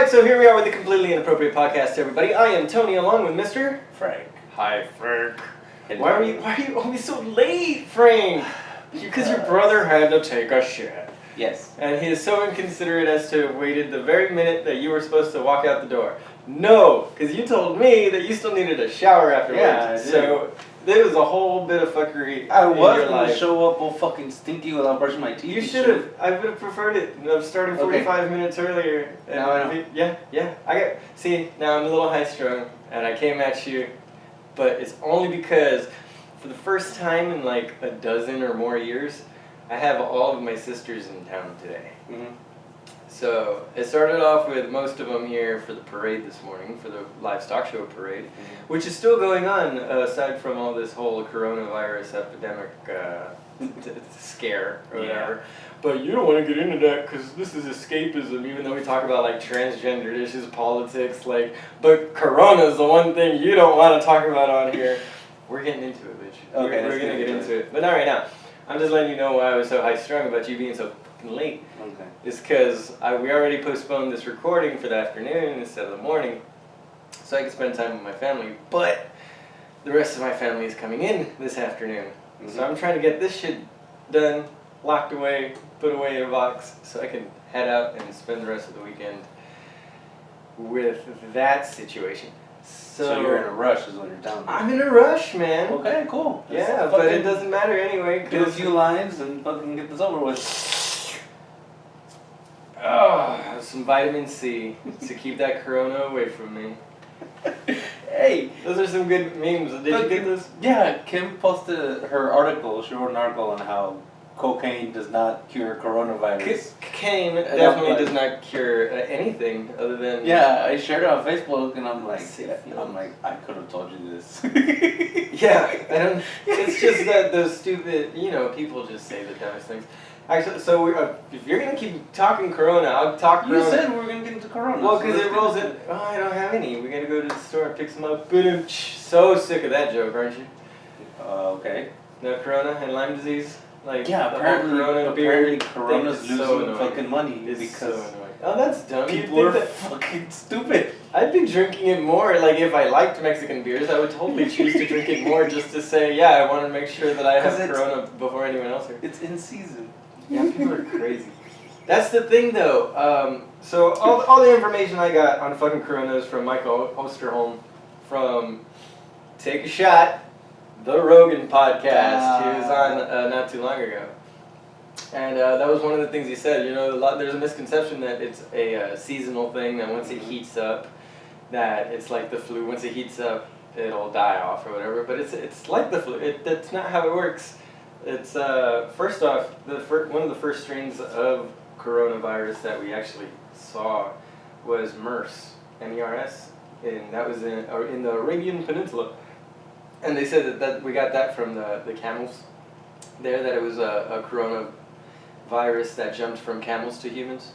Alright, so here we are with the Completely Inappropriate Podcast, everybody. I am Tony, along with Mr. Frank. Hi, Frank. Why are you always so late, Frank? Because your brother had to take a shit. Yes. And he is so inconsiderate as to have waited the very minute that you were supposed to walk out the door. No, because you told me that you still needed a shower afterwards. Yeah, I did. So there was a whole bit of fuckery I in was your going to life. show up all fucking stinky without brushing my teeth. You should have. I would have preferred it of starting 45 minutes earlier. And Now I know. Yeah. Now I'm a little high strung, and I came at you, but it's only because for the first time in like a dozen or more years, I have all of my sisters in town today. Mm-hmm. So it started off with most of them here for the parade this morning, for the livestock show parade, which is still going on aside from all this whole coronavirus epidemic scare or whatever. Yeah. But you don't want to get into that because this is escapism, even though we talk about like transgender issues, politics, but Corona's the one thing you don't want to talk about on here. We're getting into it, bitch. Okay, we're going to get into it. But not right now. I'm just letting you know why I was so high strung about you being so fucking late. Okay. Is because we already postponed this recording for the afternoon instead of the morning, so I could spend time with my family. But the rest of my family is coming in this afternoon, so I'm trying to get this shit done, locked away, put away in a box, so I can head out and spend the rest of the weekend with that situation. So you're in a rush is what you're telling me. I'm in a rush, man. Okay, cool. Yeah, but it doesn't matter anyway. Do a few lines and fucking get this over with. Oh, some vitamin C to keep that corona away from me. Hey! Those are some good memes. Did you get this? Yeah, Kim posted her article. She wrote an article on how cocaine does not cure coronavirus. Cocaine definitely does not cure anything other than... Yeah, I shared it on Facebook and I'm like, I could have told you this. Yeah, it's just that those stupid, people just say the dumbest things. Actually, so if you're going to keep talking Corona, I'll talk Corona. You said we were going to get into Corona. Well, because it rolls in. Oh, I don't have any. We got to go to the store and pick some up. So sick of that joke, aren't you? Okay. No Corona and Lyme disease? Apparently Corona's losing so fucking money it's because so annoying. Oh, that's dumb. people are fucking stupid. I'd be drinking it more. Like, if I liked Mexican beers, I would totally choose to drink it more just to say, yeah, I want to make sure that I have Corona before anyone else here. It's in season. Yeah, people are crazy. That's the thing, though. So all the information I got on fucking Coronas from Michael Osterholm from Take a Shot, the Rogan podcast. He was on not too long ago. And that was one of the things he said. There's a misconception that it's a seasonal thing, that once it heats up, that it's like the flu. Once it heats up, it'll die off or whatever. But it's like the flu. That's not how it works. It's first off, one of the first strains of coronavirus that we actually saw was MERS, M-E-R-S, and that was in the Arabian Peninsula. And they said that we got that from the camels there, that it was a coronavirus that jumped from camels to humans.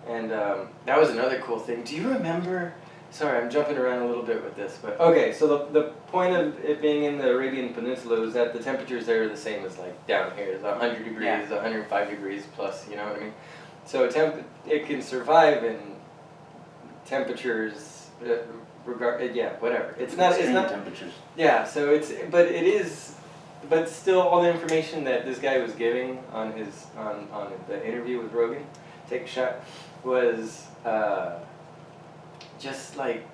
And that was another cool thing. Do you remember... Sorry, I'm jumping around a little bit with this, but... Okay, so the point of it being in the Arabian Peninsula was that the temperatures there are the same as, like, down here. It's 100 degrees, 105 degrees plus, you know what I mean? So it can survive in temperatures... whatever. It's not temperatures. Yeah, so but still, all the information that this guy was giving on the interview with Rogan, Take a Shot, was just like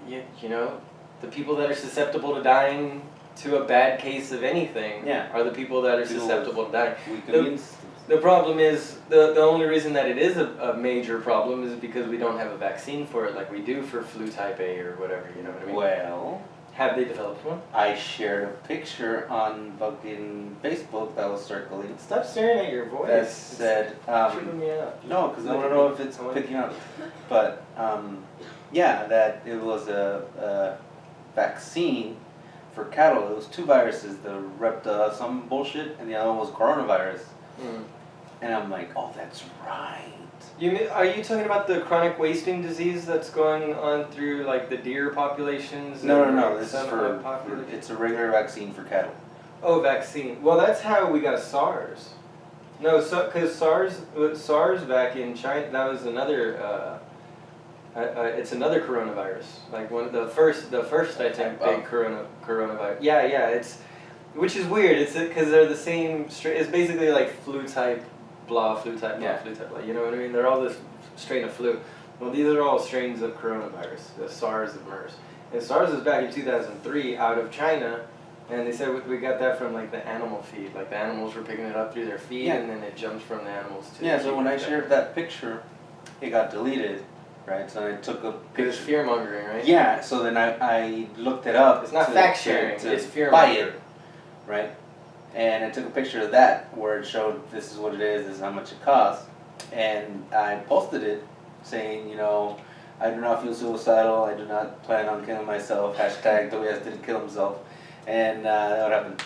the people that are susceptible to dying to a bad case of anything are the people that are susceptible to dying. The problem is, the only reason that it is a major problem is because we don't have a vaccine for it like we do for flu type A or whatever, you know what I mean? Well... Have they developed one? I shared a picture on fucking Facebook that was circulating. Stop staring at your voice. That said... tripping me out. No, because I want to know if it's picking up. But, yeah, that it was a vaccine for cattle. It was two viruses, the some bullshit, and the other one was coronavirus. And I'm like, oh, that's right. Are you talking about the chronic wasting disease that's going on through like the deer populations? No. This is it's a regular vaccine for cattle. Oh, vaccine. Well, that's how we got SARS. No, because SARS back in China, that was another It's another coronavirus, like one of the first I think big coronavirus. Yeah, it's, which is weird. It's because they're the same strain. It's basically like flu type, blah, flu type, blah, flu type, blah. You know what I mean? They're all this strain of flu. Well, these are all strains of coronavirus, the SARS and MERS. And SARS was back in 2003 out of China, and they said we got that from like the animal feed. Like the animals were picking it up through their feed, and then it jumped from the animals to. Yeah. So when I shared that picture, it got deleted. Right, so I took a picture. It's fear mongering, right? Yeah, so then I looked it up. It's not fact sharing, it's fear buy mongering. it, right? And I took a picture of that where it showed this is what it is, this is how much it costs. And I posted it saying, you know, I do not feel suicidal, I do not plan on killing myself, hashtag Tobias didn't kill himself. And that would happen.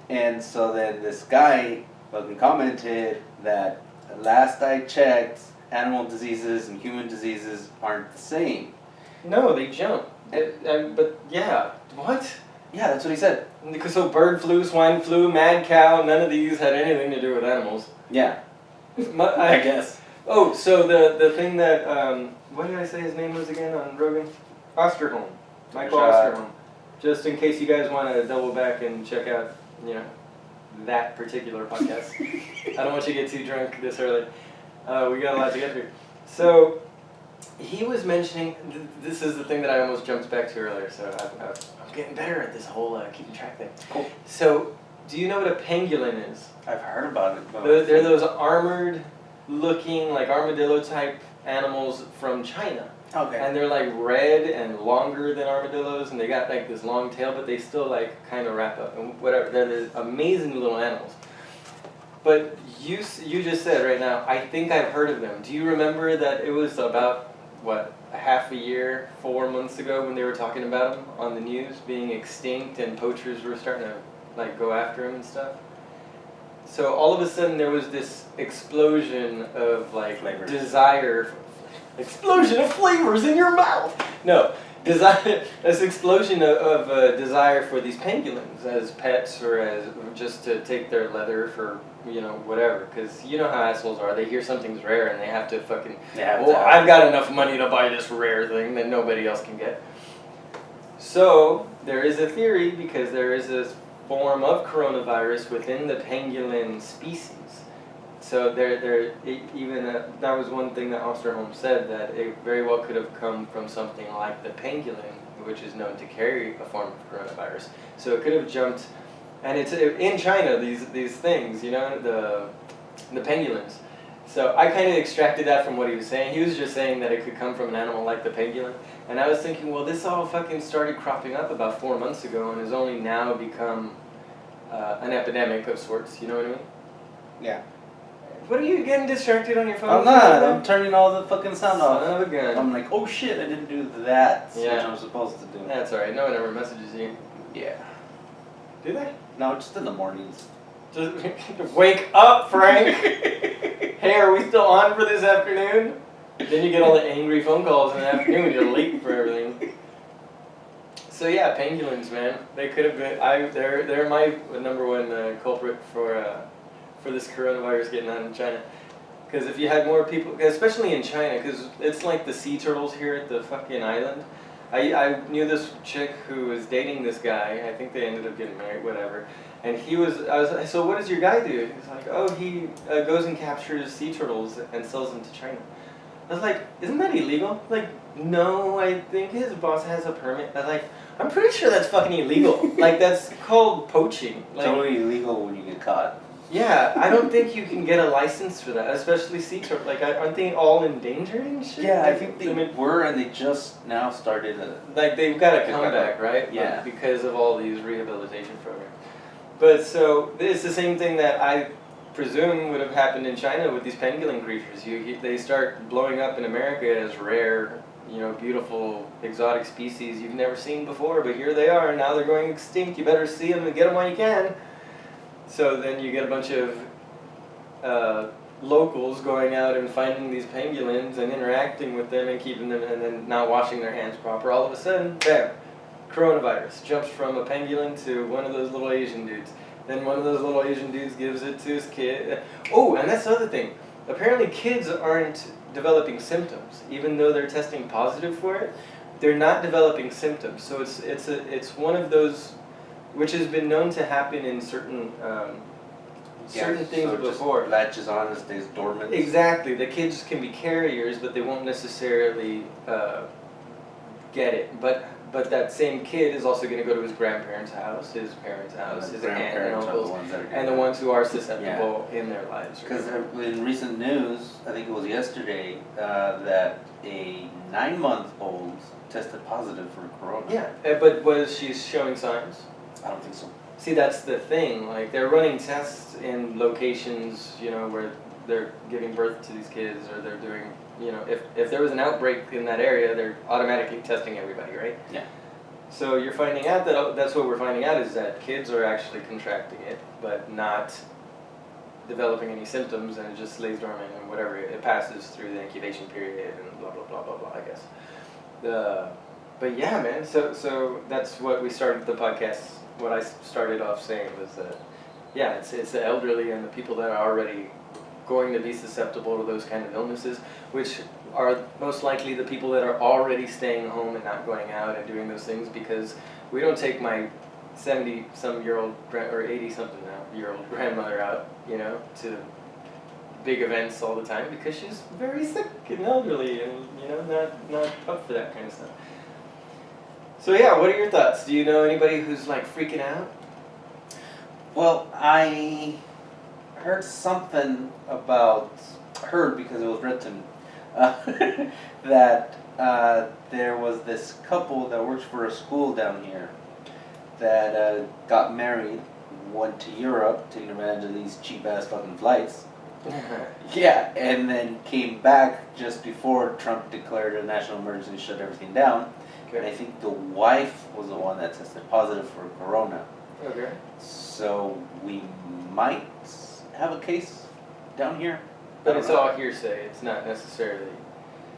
And so then this guy fucking commented that last I checked, animal diseases and human diseases aren't the same. No, they jump. But yeah, what? Yeah, that's what he said. Because so bird flu, swine flu, mad cow, none of these had anything to do with animals. Yeah. I guess. Oh, so the thing that, what did I say his name was again on Rogan? Osterholm. Michael Osterholm. Just in case you guys want to double back and check out, you know, that particular podcast. I don't want you to get too drunk this early. We got a lot to get through. So, he was mentioning, this is the thing that I almost jumped back to earlier, so I'm getting better at this whole keeping track thing. Cool. So, do you know what a pangolin is? I've heard about it. They're those armored looking, like armadillo type animals from China. Okay. And they're like red and longer than armadillos, and they got like this long tail, but they still like kind of wrap up and whatever. They're these amazing little animals. But you just said right now, I think I've heard of them. Do you remember that it was about, what, a half a year, 4 months ago when they were talking about them on the news being extinct and poachers were starting to like go after them and stuff? So all of a sudden there was this explosion of like flavors. Explosion of flavors in your mouth! No. This explosion of desire for these pangolins as pets or as just to take their leather for, you know, whatever. Because you know how assholes are. They hear something's rare and they have to fucking, I've got enough money to buy this rare thing that nobody else can get. So there is a theory, because there is this form of coronavirus within the pangolin species. So that was one thing that Osterholm said, that it very well could have come from something like the pangolin, which is known to carry a form of coronavirus. So it could have jumped, and it's in China, these things, you know, the pangolins. So I kind of extracted that from what he was saying. He was just saying that it could come from an animal like the pangolin. And I was thinking, well, this all fucking started cropping up about 4 months ago and has only now become an epidemic of sorts, you know what I mean? Yeah. What are you getting distracted on your phone? I'm not. I'm turning all the fucking sound off. Son of a gun. I'm like, oh shit, I didn't do that, which Yeah. I'm supposed to do. That's alright. No one ever messages you. Yeah. Do they? No, just in the mornings. Just wake up, Frank! Hey, are we still on for this afternoon? Then you get all the angry phone calls in the afternoon when you're late for everything. So yeah, pangolins, man. They could have been. They're my number one culprit for this coronavirus getting out in China. Because if you had more people, especially in China, because it's like the sea turtles here at the fucking island. I knew this chick who was dating this guy. I think they ended up getting married, whatever. And I was like, so what does your guy do? He's like, oh, he goes and captures sea turtles and sells them to China. I was like, isn't that illegal? Like, no, I think his boss has a permit. I was like, I'm pretty sure that's fucking illegal. Like, that's called poaching. Like, it's only illegal when you get caught. Yeah, I don't think you can get a license for that, especially sea turtles. Like, aren't they all endangered and shit? Yeah, I think they were, and they just now started like, they've got a comeback, right? Yeah. Like, because of all these rehabilitation programs. But so, it's the same thing that I presume would have happened in China with these pangolin creatures. They start blowing up in America as rare, you know, beautiful, exotic species you've never seen before, but here they are, and now they're going extinct. You better see them and get them while you can. So then you get a bunch of locals going out and finding these pangolins and interacting with them and keeping them, and then not washing their hands proper. All of a sudden, bam, coronavirus jumps from a pangolin to one of those little Asian dudes. Then one of those little Asian dudes gives it to his kid. Oh, and that's the other thing. apparently kids aren't developing symptoms, even though they're testing positive for it. They're not developing symptoms. So it's one of those, which has been known to happen in certain things so before. Just latches on and stays dormant. Exactly. The kids can be carriers, but they won't necessarily get it. But that same kid is also going to go to his grandparents' house, his parents' house, his aunt and uncles, and the ones who are susceptible in their lives. Because in recent news, I think it was yesterday, that a 9-month-old tested positive for corona. Yeah, but was she showing signs? I don't think so. See, that's the thing. Like, they're running tests in locations, where they're giving birth to these kids, or they're doing, if there was an outbreak in that area, they're automatically testing everybody, right? Yeah. So you're finding out that's what we're finding out, is that kids are actually contracting it, but not developing any symptoms, and it just lays dormant and whatever. It passes through the incubation period and blah, blah, blah, blah, blah, I guess. But yeah, man, so that's what we started the podcast. What I started off saying was that, yeah, it's the elderly and the people that are already going to be susceptible to those kind of illnesses, which are most likely the people that are already staying home and not going out and doing those things, because we don't take my 70-some-year-old or 80-something now year old grandmother out, to big events all the time, because she's very sick and elderly and not up for that kind of stuff. So yeah, what are your thoughts? Do you know anybody who's like freaking out? Well, I heard something heard because it was read to me, that there was this couple that works for a school down here that got married, went to Europe, taking advantage of these cheap-ass fucking flights. Yeah, and then came back just before Trump declared a national emergency and shut everything down. Okay. And I think the wife was the one that tested positive for corona. Okay. So we might have a case down here. But it's all hearsay. It's not necessarily.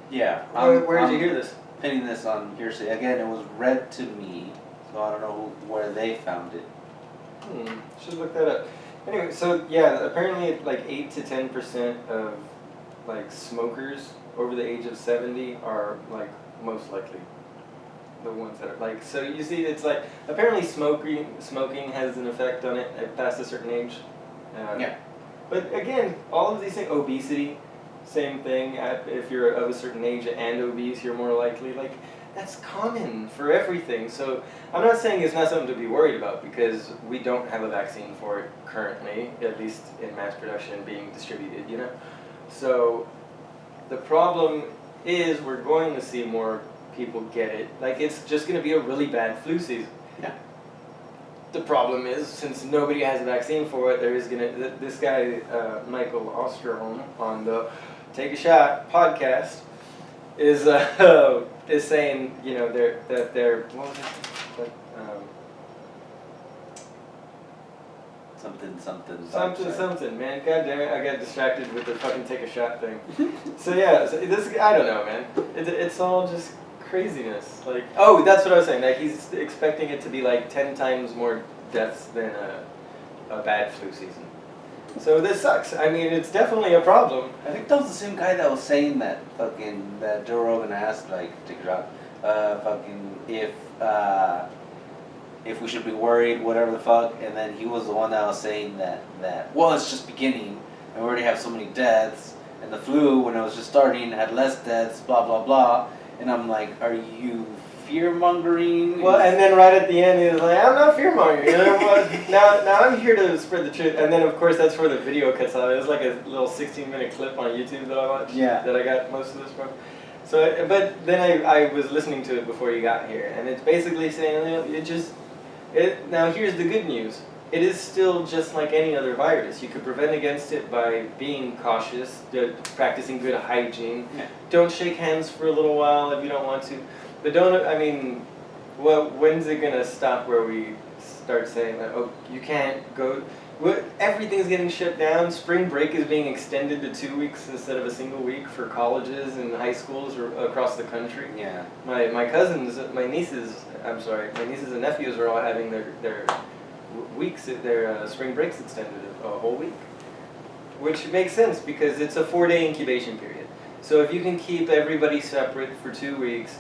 Yeah. Where did you hear this? Pinning this on hearsay. Again, it was read to me, so I don't know where they found it. Should look that up. Anyway, so yeah, apparently like 8 to 10% of like smokers over the age of 70 are like most likely the ones that are like. So you see, it's like apparently smoking has an effect on it past a certain age. Yeah. But again, all of these things, obesity, same thing. If you're of a certain age and obese, you're more likely. Like, that's common for everything. So I'm not saying it's not something to be worried about, because we don't have a vaccine for it currently, at least in mass production being distributed, So the problem is we're going to see more people get it. Like, it's just going to be a really bad flu season. Yeah. The problem is, since nobody has a vaccine for it, there is this guy, Michael Osterholm, on the Take a Shot podcast, is saying, they're what was it? Something, man. God damn it, I got distracted with the fucking Take a Shot thing. So yeah, I don't know, man. It's all just craziness. Like, oh, that's what I was saying. Like, he's expecting it to be like 10 times more deaths than a bad flu season. So this sucks. I mean, it's definitely a problem. I think that was the same guy that was saying that Joe Rogan asked, like, take a shot, if we should be worried, whatever the fuck, and then he was the one that was saying that well, it's just beginning, and we already have so many deaths, and the flu, when it was just starting, had less deaths, blah, blah, blah, and I'm like, are you fear-mongering? Well, and then right at the end, he was like, I'm not fear-mongering. Now I'm here to spread the truth. And then, of course, that's where the video cuts out. It was like a little 16-minute clip on YouTube that I watched. Yeah. That I got most of this from. So, but then I was listening to it before you got here, and it's basically saying, now here's the good news. It is still just like any other virus. You could prevent against it by being cautious, practicing good hygiene. Yeah. Don't shake hands for a little while if you don't want to. But when's it going to stop where we start saying that, oh, you can't go, everything's getting shut down, spring break is being extended to 2 weeks instead of a single week for colleges and high schools across the country. Yeah. My nieces and nephews are all having their weeks, their spring breaks extended a whole week. which makes sense because it's a 4-day incubation period. So if you can keep everybody separate for 2 weeks,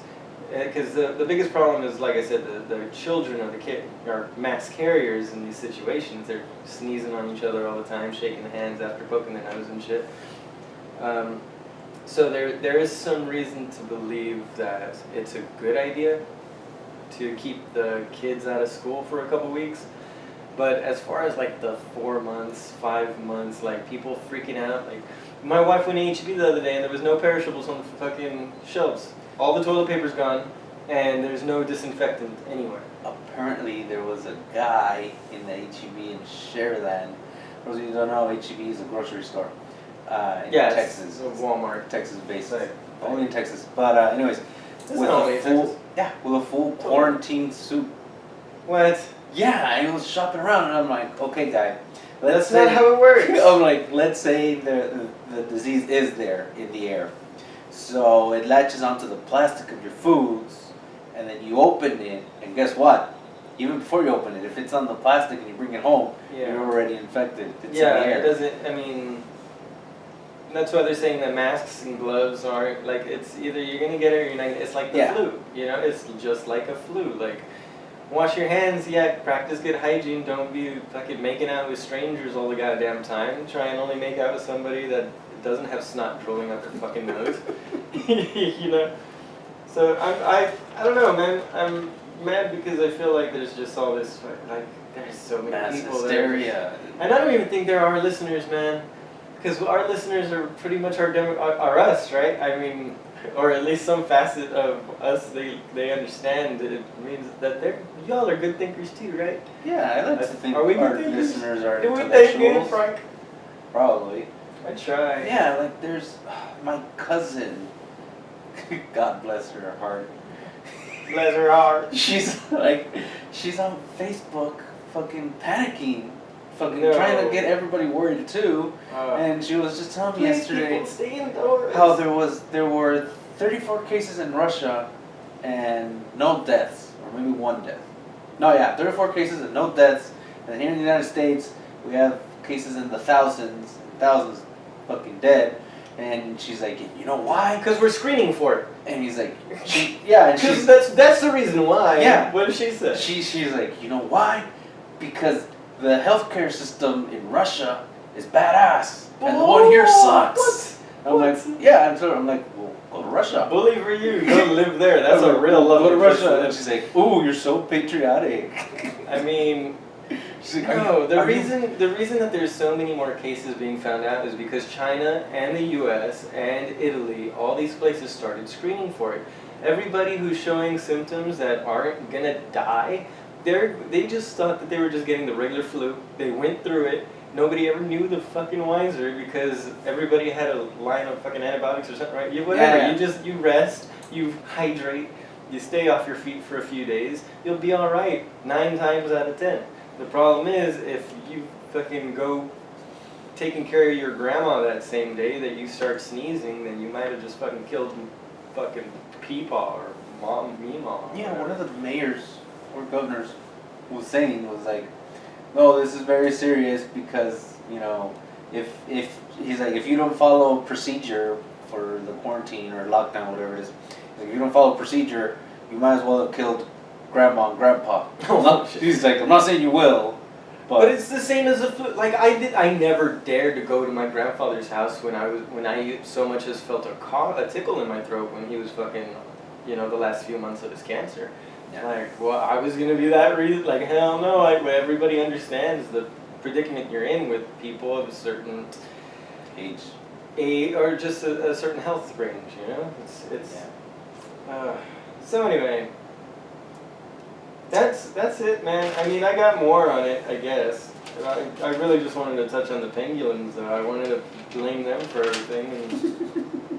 because the biggest problem is, like I said, the children of the kid are mass carriers in these situations. They're sneezing on each other all the time, shaking hands after poking their nose and shit. So there is some reason to believe that it's a good idea to keep the kids out of school for a couple weeks. But as far as like the 4 months, 5 months, like people freaking out, like my wife went to H-E-B the other day and there was no perishables on the fucking shelves. All the toilet paper's gone and there's no disinfectant anywhere. Apparently there was a guy in the H-E-B in Sharyland. For those of you who don't know, H-E-B is a grocery store in Texas. It's a Walmart. Texas-based. Right. Only in Texas. But anyways, with a full quarantine suit. What? Yeah, I was shopping around and I'm like, okay, guy. That's not how it works. I'm like, let's say the disease is there in the air. So it latches onto the plastic of your foods, and then you open it, and guess what? Even before you open it, if it's on the plastic and you bring it home, you're already infected. It's in the air. It doesn't, I mean, that's why they're saying that masks and gloves aren't, like, it's either you're going to get it or you're not. It's like the flu, you know? It's just like a flu. Like, wash your hands, practice good hygiene. Don't be fucking making out with strangers all the goddamn time. Try and only make out with somebody that doesn't have snot drooling out their fucking nose. You know? So I don't know, man. I'm mad because I feel like there's just all this, like, there's so many mass people hysteria. And I don't even think they're our listeners, man. Because our listeners are pretty much are us, right? I mean, or at least some facet of us they understand. It means that y'all are good thinkers too, right? Yeah, I like to think are we our good thinkers? listeners are Do we think good, intellectuals. Frank? Probably. I try. Yeah, like there's my cousin. God bless her heart. Bless her heart. She's on Facebook fucking panicking. Fucking No. trying to get everybody worried too. And she was just telling me yesterday Stay indoors. how there were 34 cases in Russia and no deaths, or maybe 1 death. No, yeah, 34 cases and no deaths. And here in the United States, we have cases in the thousands fucking dead. And she's like, you know why? Because we're screening for it. And he's like, yeah, and Because she's that's the reason why. Yeah. What did she say? she's like, you know why? Because the healthcare system in Russia is badass, and the one here sucks. I'm like, yeah, I'm like, well, go to Russia. Bully for you. Go live there. That's a real love. Go to Russia. And she's like, ooh, you're so patriotic. I mean, she's like, no. The reason that there's so many more cases being found out is because China and the U.S. and Italy, all these places started screening for it. Everybody who's showing symptoms that aren't gonna die, they just thought that they were just getting the regular flu. They went through it. Nobody ever knew the fucking wiser because everybody had a line of fucking antibiotics or something, right? Whatever. Yeah. You rest, you hydrate, you stay off your feet for a few days. You'll be all right 9 times out of 10. The problem is if you fucking go taking care of your grandma that same day that you start sneezing, then you might have just fucking killed fucking Peepaw or Meemaw. Yeah, one of the mayors or governors was like, no, this is very serious because, you know, if he's like, if you don't follow procedure for the quarantine or lockdown, whatever it is, if you don't follow procedure, you might as well have killed grandma and grandpa. He's like, I'm not saying you will, but it's the same as the flu. Like I never dared to go to my grandfather's house when I so much as felt a tickle in my throat when he was fucking, you know, the last few months of his cancer. Yeah. Like, well, I was gonna be that reason. Like, hell no. Like, everybody understands the predicament you're in with people of a certain age, or just a certain health range. You know, it's. Yeah. So anyway, that's it, man. I mean, I got more on it, I guess. I really just wanted to touch on the pangolins. I wanted to blame them for everything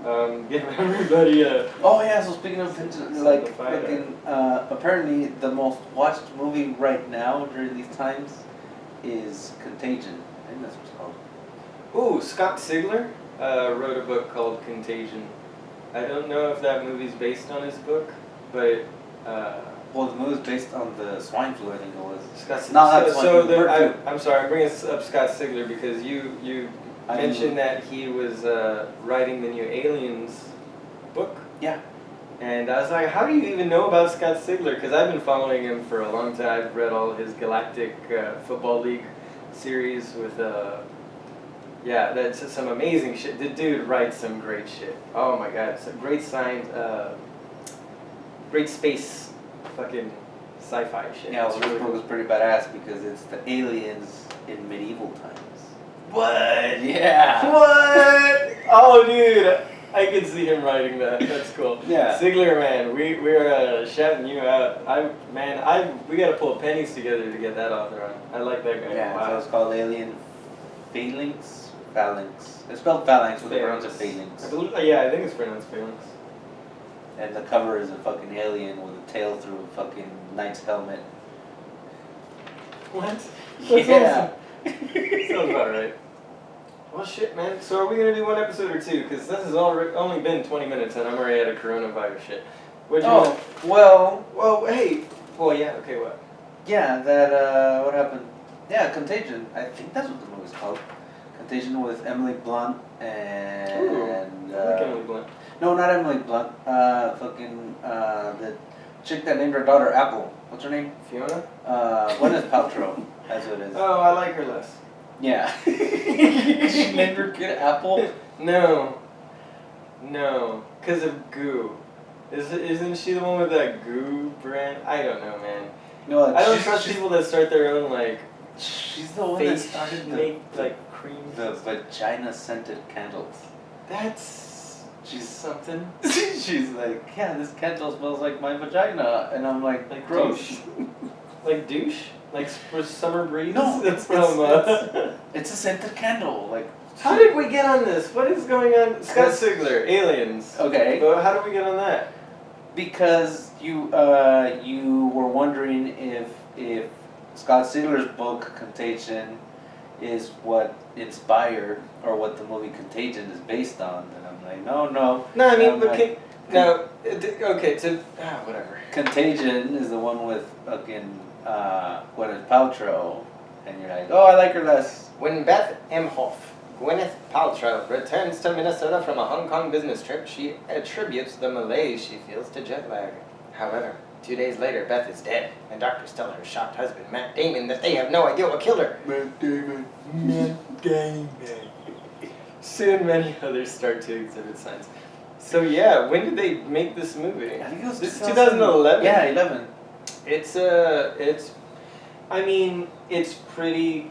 and give everybody a... Oh yeah, so speaking of like fucking, apparently the most watched movie right now during these times is Contagion. I think that's what it's called. Ooh, Scott Sigler wrote a book called Contagion. I don't know if that movie's based on his book, but... well, the movie's based on the swine flu, I think it was. I'm sorry, I'm bringing up Scott Sigler because mentioned that he was writing the new Aliens book. Yeah. And I was like, how do you even know about Scott Sigler? Because I've been following him for a long time. I've read all his Galactic Football League series with, yeah, that's some amazing shit. The dude writes some great shit. Oh my god, some great science, great space fucking sci-fi shit. Yeah, well, It's this really book cool. is pretty badass because it's the aliens in medieval times. What? Yeah. What? Oh, dude, I could see him writing that. That's cool. Yeah. Sigler, man, we're shouting you out. We gotta pull pennies together to get that author on. I like that guy. Yeah, Wow. so it's called Alien Phalanx. Phalanx. It's spelled phalanx, but they pronounce it phalanx. I believe, yeah, I think it's pronounced phalanx. And the cover is a fucking alien with a tail through a fucking knight's helmet. What? Yeah. Sounds about right. Well, shit, man. So are we gonna do one episode or two? Because this has only been 20 minutes and I'm already at a coronavirus shit. What'd you want? Well, Well, hey. Well, yeah. Okay, what? yeah, that, what happened? Yeah, Contagion. I think that's what the movie's called. Contagion with Emily Blunt and... Ooh, I like Emily Blunt. No, not Emily Blunt. The chick that named her daughter Apple. What's her name? Fiona? Gwyneth Paltrow. That's what it is. Oh, I like her less. Yeah. She named her kid Apple? No. No. Because of goo. Isn't she the one with that goo brand? I don't know, man. No, I don't trust people that start their own, like, She's the one that face started make, like, cream. the vagina-scented candles. That's She's something. She's like, yeah, this candle smells like my vagina. And I'm like, Like gross. douche. Like douche? Like for summer breeze? No, That's it's- from, It's a scented candle. Like, How did we get on this? What is going on? Scott Because- Sigler, Aliens. okay. But how did we get on that? Because you were wondering if Scott Sigler's book Contagion is what inspired or what the movie Contagion is based on, and I'm like, no. No, I mean, I'm but like, okay, whatever. Contagion is the one with fucking Gwyneth Paltrow, and you're like, oh, I like her less. When Beth Emhoff, Gwyneth Paltrow, returns to Minnesota from a Hong Kong business trip, she attributes the malaise she feels to jet lag. However, 2 days later, Beth is dead, and doctors tell her shocked husband, Matt Damon, that they have no idea what killed her. Matt Damon. Soon many others start to exhibit signs. So yeah, when did they make this movie? I think it was This is 2011. Yeah, 11. It's pretty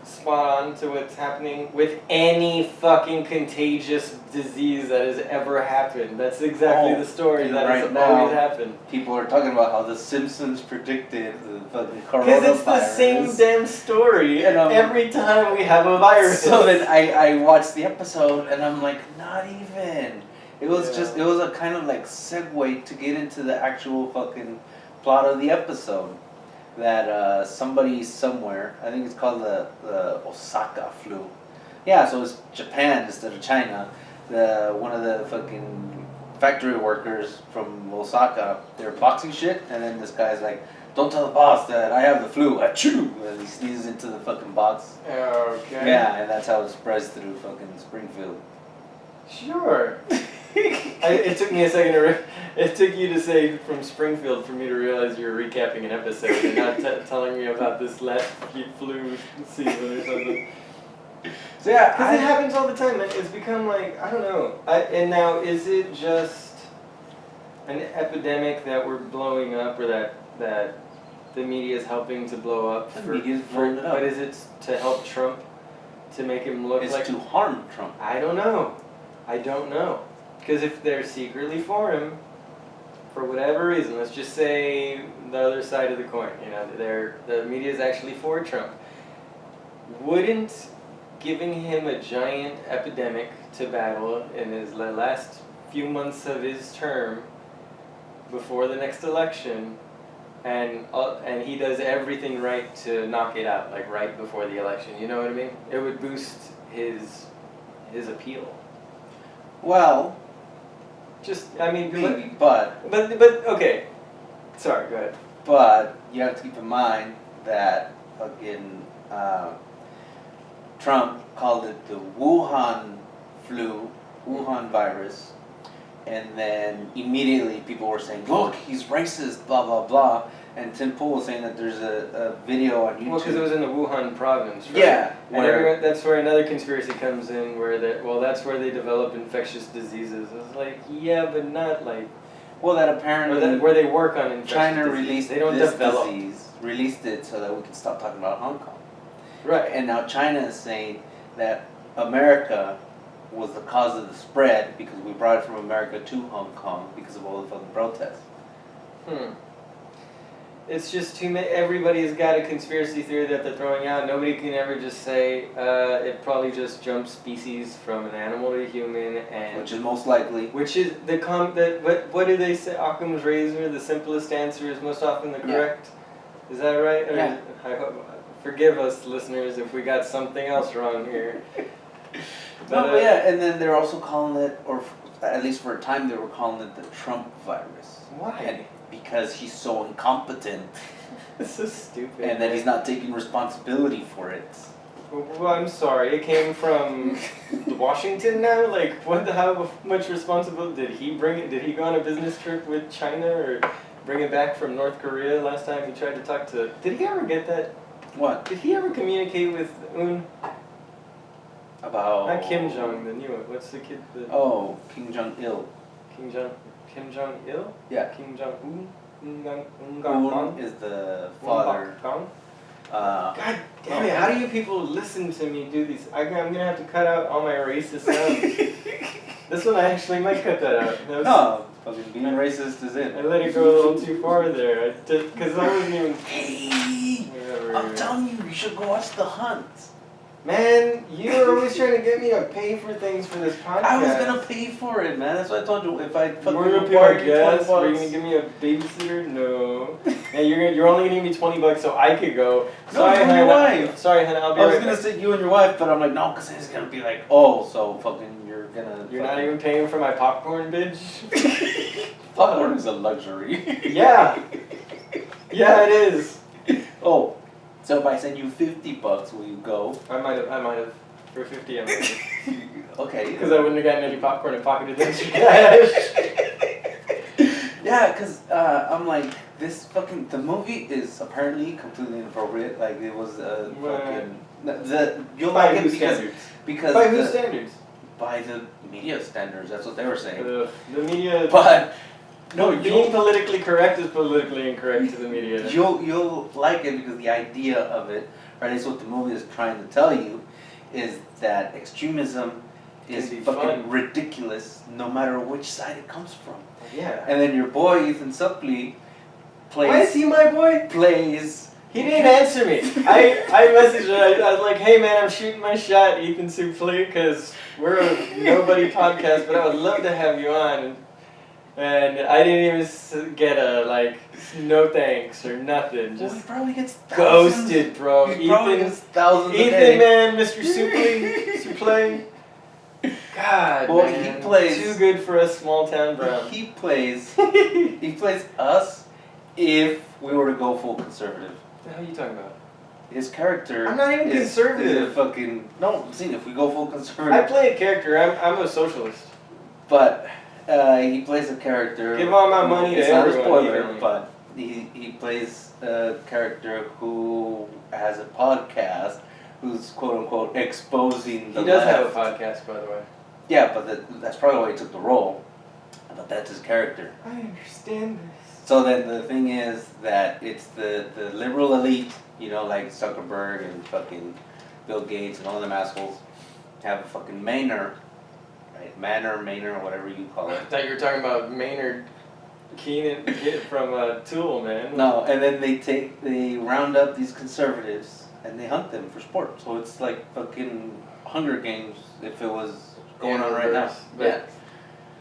spot on to what's happening with any fucking contagious disease that has ever happened. That's exactly the story and that right has now, always happened. People are talking about how the Simpsons predicted the fucking coronavirus. Because it's the same damn story And, every time we have a virus. So then I watched the episode and I'm like, not even. It was Yeah. just, it was a kind of like segue to get into the actual fucking plot of the episode. That somebody somewhere, I think it's called the Osaka flu. Yeah, so it's Japan instead of China. One of the fucking factory workers from Osaka, they're boxing shit, and then this guy's like, don't tell the boss that I have the flu, achoo! And he sneezes into the fucking box. Okay. Yeah, and that's how it spreads through fucking Springfield. Sure. It took me a second it took you to say from Springfield for me to realize you were recapping an episode and not telling me about this last flu season or something. So yeah, Because it happens all the time, man. It's become like, I don't know. And now, is it just an epidemic that we're blowing up or that the media is helping to blow up? The media's blowing it up. But is it to help Trump? To make him look it's like... to harm Trump. I don't know. Because if they're secretly for him, for whatever reason, let's just say the other side of the coin, the media is actually for Trump, wouldn't giving him a giant epidemic to battle in his last few months of his term before the next election, and he does everything right to knock it out, like right before the election, you know what I mean? It would boost his appeal. Well, Maybe, but okay. Sorry, go ahead. But you have to keep in mind that fucking Trump called it the Wuhan flu, Wuhan virus, and then immediately people were saying, look, he's racist, blah, blah, blah. And Tim Pool was saying that there's a video on YouTube. Well, because it was in the Wuhan province, right? Yeah. And that's where another conspiracy comes in, where that's where they develop infectious diseases. It's like, yeah, but not like... Well, that apparently... where they work on infectious China disease. released They don't this develop. disease, released it so that we can stop talking about Hong Kong. Right. And now China is saying that America was the cause of the spread because we brought it from America to Hong Kong because of all the fucking protests. It's just too many. Everybody's got a conspiracy theory that they're throwing out. Nobody can ever just say it probably just jumped species from an animal to a human, and Which is most likely. which is what do they say? Occam's razor. The simplest answer is most often the correct. Is that right? Yeah. I hope, forgive us, listeners, if we got something else wrong here. But yeah, and then they're also calling it, or at least for a time, they were calling it the Trump virus. Why? And because he's so incompetent. It's so stupid. And that he's not taking responsibility for it. Well, I'm sorry. It came from Washington now. Like, how much responsibility did he bring it? Did he go on a business trip with China or bring it back from North Korea last time he tried to talk to? Did he ever get that? What? Did he ever communicate with Un? About... Not Kim Jong, the new one. What's the kid? Oh, Kim Jong-il. Kim Jong-il? Yeah. Kim Jong-un? Un is the father. God damn it, how do you people listen to me do these? I'm going to have to cut out all my racist sounds. This one I actually might cut that out. No, fucking being racist is it. I let it go a little too far there. Because I wasn't even... Hey! Whatever. I'm telling you, you should go watch The Hunt. Man, you're always trying to get me to pay for things for this podcast. I was gonna pay for it, man. That's what I told you. If I fucking We're gonna pay borrow my you gas. 20 Are you bucks. gonna give me a babysitter? No. And you're only gonna give me $20 so I could go. No, you and your wife. Sorry, honey. I'll be I was right gonna back. say you and your wife, but I'm like, no, because it's gonna be like, oh, so fucking you're gonna. You're not even paying for my popcorn, bitch. Popcorn is a luxury. Yeah. Yeah, it is. Oh, so if I send you $50, will you go? I might have. For 50, I might have. Okay. Because I wouldn't have gotten any popcorn and pocketed the extra cash. Yeah, because I'm like, the movie is apparently completely inappropriate. Like, it was you'll By like it whose standards? because By whose standards? By the media standards, that's what they were saying. The media... But, no, being politically correct is politically incorrect to the media. You'll like it because the idea of it, or at least what the movie is trying to tell you, is that extremism is fucking fun. ridiculous no matter which side it comes from. Yeah. And then your boy Ethan Suplee plays. Why is he my boy? Plays. He didn't answer me. I messaged him. I was like, hey man, I'm shooting my shot, Ethan Suplee, because we're a nobody podcast, but I would love to have you on. And I didn't even get a, like, no thanks or nothing. Well, Just he probably gets thousands. ghosted, bro. He probably gets thousands a Ethan, day. man, Mr. Suplee. God, Well, man. he plays. Too good for a small town brown. He plays. He plays us if we were to go full conservative. What the hell are you talking about? His character. I'm not even is conservative. a fucking no. I'm saying if we go full conservative. I play a character. I'm a socialist. But he plays a character. Give all my money to It's not a everyone, spoiler, evenly. but he plays a character who has a podcast, who's quote unquote exposing the He does left. have a podcast, by the way. Yeah, but that's probably why he took the role. But that's his character. I understand this. So then the thing is that it's the liberal elite, you know, like Zuckerberg and fucking Bill Gates and all them assholes, have a fucking Maynard, right? Maynard, whatever you call I it. thought you were talking about Maynard Keenan from Tool, man. No, and then they round up these conservatives and they hunt them for sport. So it's like fucking Hunger Games if it was going on right now. But Yeah.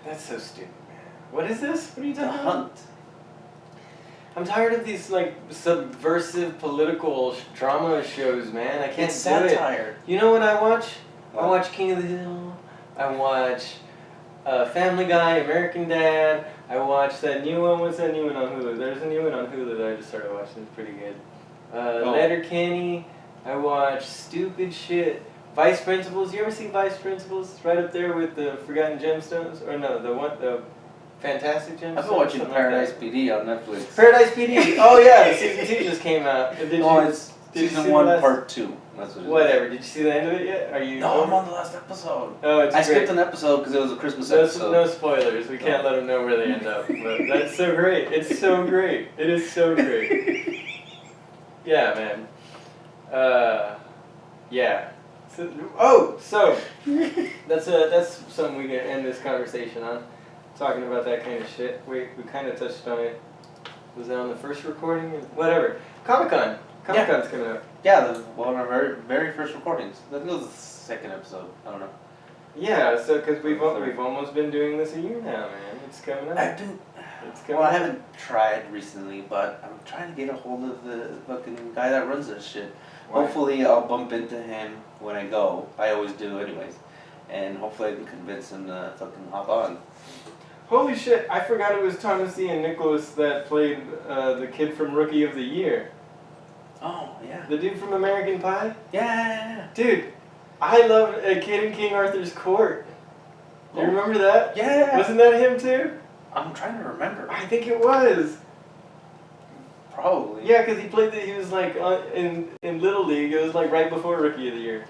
That's so stupid, man. What is this? What are you The talking about? Hunt. I'm tired of these like subversive political drama shows, man. I can't It's do it. satire. You know what I watch? What? I watch King of the Hill. I watch Family Guy, American Dad. I watch that new one. What's that new one on Hulu? There's a new one on Hulu that I just started watching. It's pretty good. Letterkenny. I watch stupid shit. Vice Principals. You ever see Vice Principals? Right up there with the Forgotten Gemstones, or no, the Fantastic Gemstones. I've been watching something Paradise like PD on Netflix. Paradise PD. Oh yeah, the season 2 just came out. Did you? It's Did you season see 1, the last, part 2. That's what it is. Whatever. Did you see the end of it yet? Are you? No, I'm on the last episode. Oh, it's I great. skipped an episode because it was a Christmas No, episode. no spoilers. We can't let them know where they end up. But that's so great. It's so great. It is so great. Yeah, man. Yeah. So that's something we can end this conversation on. Talking about that kind of shit. We kind of touched on it. Was it on the first recording? Whatever. Comic-Con. Comic-Con's coming up. Yeah, one of our very, very first recordings. I think it was the second episode. I don't know. Yeah, so because we've almost been doing this a year now, man. It's coming up. It's coming Well, I up. haven't tried recently, but I'm trying to get a hold of the fucking guy that runs this shit. Why? Hopefully, I'll bump into him when I go. I always do, anyways. And hopefully, I can convince him to fucking hop on. Holy shit! I forgot it was Thomas Ian Nicholas that played the kid from Rookie of the Year. Oh, yeah. The dude from American Pie. Yeah. Dude, I loved A Kid in King Arthur's Court. You remember that? Yeah. Wasn't that him too? I'm trying to remember. I think it was. Probably. Yeah, because he played he was like in Little League. It was like right before Rookie of the Year.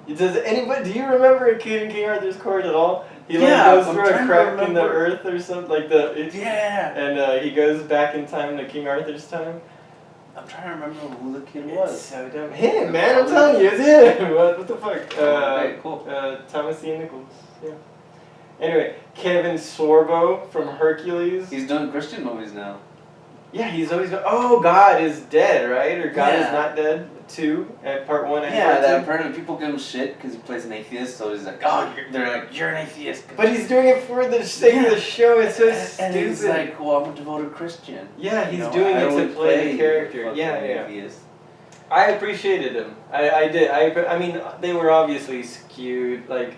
Does anybody? Do you remember A Kid in King Arthur's Court at all? He like goes I'm through a trying to crack in the remember. earth or something like the. Yeah. And he goes back in time to King Arthur's time. I'm trying to remember who the kid It's was. so dumb. Him, man, I'm telling you, it's him. What the fuck? Okay, cool. Thomas Ian Nichols. Yeah. Anyway, Kevin Sorbo from Hercules. He's doing Christian movies now. Yeah, he's always been. Oh, God is dead, right? Or God is Yeah. not dead. 2 at part 1 and Yeah, part 2. that apparently people give him shit because he plays an atheist, so he's like, oh, they're like, you're an atheist. But he's doing it for the sake of the show. It's so stupid. And he's like, well, I'm a devoted Christian. Yeah, he's You know, doing I it to would play the character. fucking Yeah. atheist. I appreciated him. I did. I mean, they were obviously skewed. Like,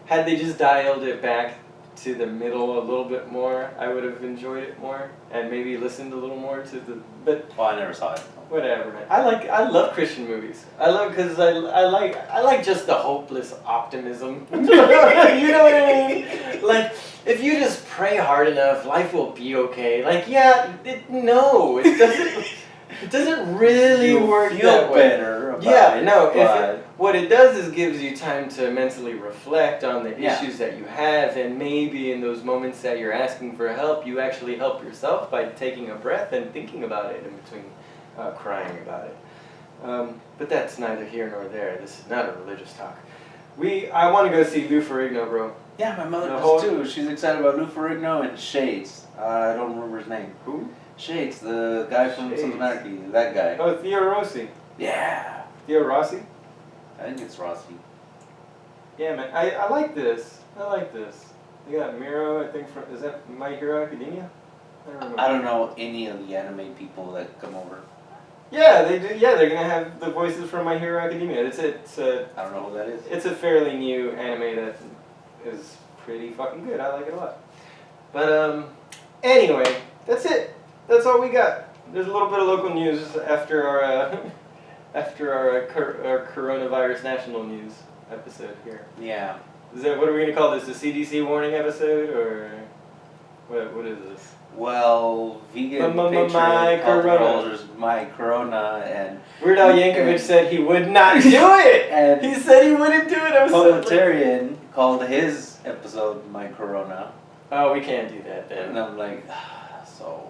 had they just dialed it back to the middle a little bit more, I would have enjoyed it more and maybe listened a little more to the. But Well, I never saw it. whatever, man. I love Christian movies. I love because I like just the hopeless optimism. You know what I mean? Like, if you just pray hard enough, life will be okay. Like, yeah, no, it doesn't. It doesn't really work feel that way. better about Yeah, it, no. but What it does is gives you time to mentally reflect on the Yeah. issues that you have, and maybe in those moments that you're asking for help, you actually help yourself by taking a breath and thinking about it in between crying about it. But that's neither here nor there. This is not a religious talk. I want to go see Lou Ferrigno, bro. yeah, my mother The does whole- too. She's excited about Lou Ferrigno and Shades. I don't remember his name. Who? Shades, the guy from Shades. Sons of Anarchy, that guy. Oh, Theo Rossi. Yeah. Theo Rossi? I think it's Rossi. Yeah, man. I like this. I like this. They got Miro, I think, is that My Hero Academia? I don't remember. I don't know any of the anime people that come over. Yeah, they do. Yeah, they're gonna have the voices from My Hero Academia. It's a I don't know who that is. it's a fairly new anime that is pretty fucking good. I like it a lot. But anyway, that's it. That's all we got. There's a little bit of local news after our our coronavirus national news episode here. Yeah. What are we gonna call this? The CDC warning episode, or what is this? Well, vegan My patriot Corona. health holders, my Corona, and Weird Al Yankovic said he would not do it. And He said he wouldn't do it. I'm so. Poetarian called his episode My Corona. Oh, we can't do that And then. I'm like, so,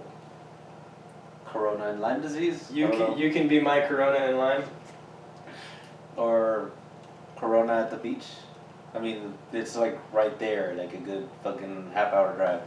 Corona and Lyme disease? I don't know. You can be my Corona in Lyme. Or Corona at the beach? I mean, it's like right there, like a good fucking half-hour drive.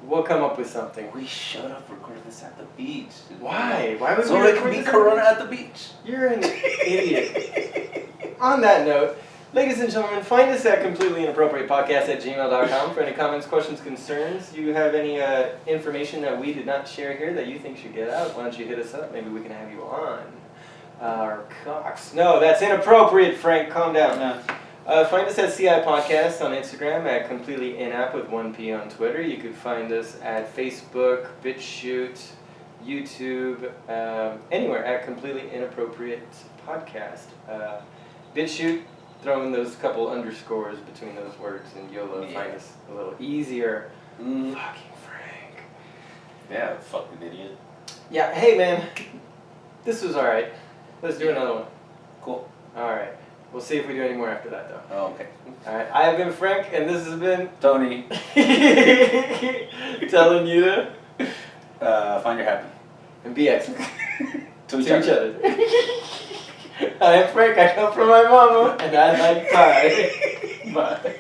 We'll come up with something. We should have recorded this at the beach. Why? Why would So we it can record be this Corona on at the beach. You're an idiot. On that note, ladies and gentlemen, find us at completelyinappropriatepodcast@gmail.com for any comments, questions, concerns. You have any information that we did not share here that you think should get out, why don't you hit us up? Maybe we can have you on. Our cocks. No, that's inappropriate, Frank. Calm down. No. Find us at CI Podcast on Instagram, at Completely Inapp with 1P on Twitter. You could find us at Facebook, BitChute, YouTube, anywhere at Completely Inappropriate podcast. BitChute, throw in those couple underscores between those words, and you'll find us a little easier. Fucking Frank. Yeah, fucking idiot. Yeah, hey man, this was alright. Let's do another one. Cool. Alright. We'll see if we do any more after that, though. Oh, okay. Alright, I have been Frank, and this has been Tony, telling you to find your happy. and be excellent To each to each other. I am Frank, I come from my mama, and I like pie. Bye.